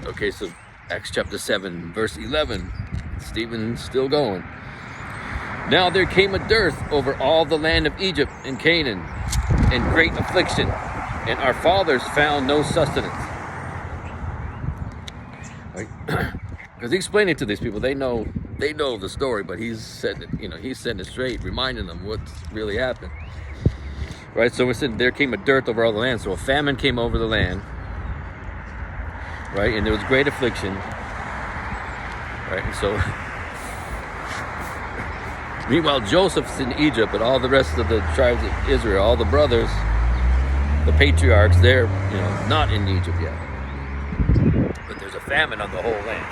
Okay, so Acts chapter 7, verse 11. Stephen's still going. Now there came a dearth over all the land of Egypt and Canaan, and great affliction, and our fathers found no sustenance. Right? Because he's explaining to these people, they know the story, but he's setting it straight, reminding them what's really happened. Right? So we said there came a dearth over all the land. So a famine came over the land. Right? And there was great affliction. Right? And so meanwhile, Joseph's in Egypt, but all the rest of the tribes of Israel, all the brothers, the patriarchs, they're not in Egypt yet. But there's a famine on the whole land.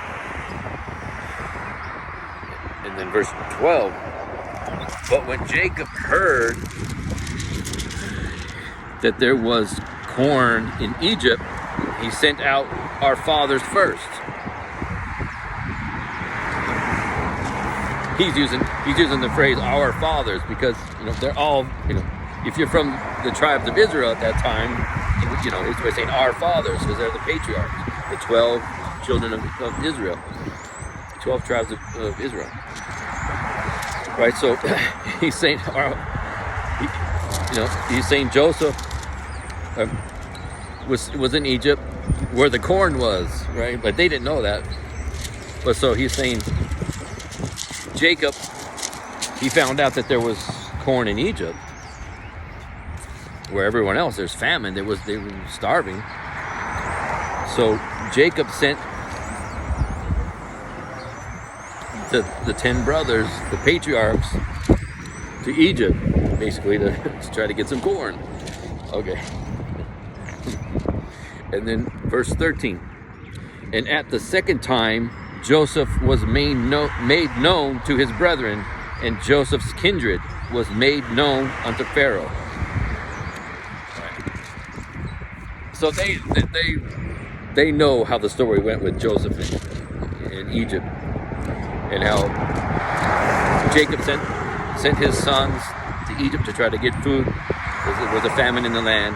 And then verse 12. But when Jacob heard that there was corn in Egypt, he sent out our fathers first. He's using the phrase "our fathers" because they're all if you're from the tribes of Israel at that time, it's saying our fathers because they're the patriarchs, the 12 children of Israel, 12 tribes of Israel. Right, so he's saying he's saying Joseph was in Egypt where the corn was, right? But they didn't know that. But so he's saying Jacob, he found out that there was corn in Egypt, where everyone else there's famine. They were starving. So Jacob sent the 10 brothers, the patriarchs, to Egypt, basically to try to get some corn. Okay. And then verse 13. And at the second time, Joseph was made known to his brethren, and Joseph's kindred was made known unto Pharaoh. Right. So they know how the story went with Joseph in Egypt, and how Jacob sent his sons to Egypt to try to get food. There was a famine in the land.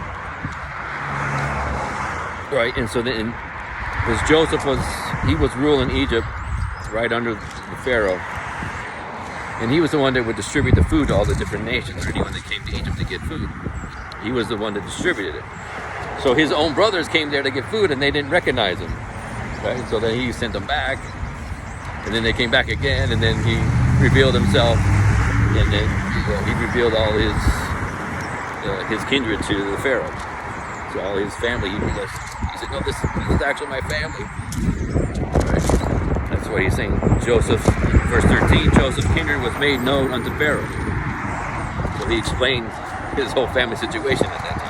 Right, and so then, because Joseph was ruling Egypt right under the Pharaoh, and he was the one that would distribute the food to all the different nations, or anyone that came to Egypt to get food. He was the one that distributed it. So his own brothers came there to get food, and they didn't recognize him. Right, so then he sent them back, and then they came back again, and then he revealed himself, and then he revealed all his kindred to the Pharaoh. So all his family, he said, no, this is actually my family. Right. That's what he's saying. Joseph, verse 13, Joseph's kindred was made known unto Pharaoh. So he explained his whole family situation at that time.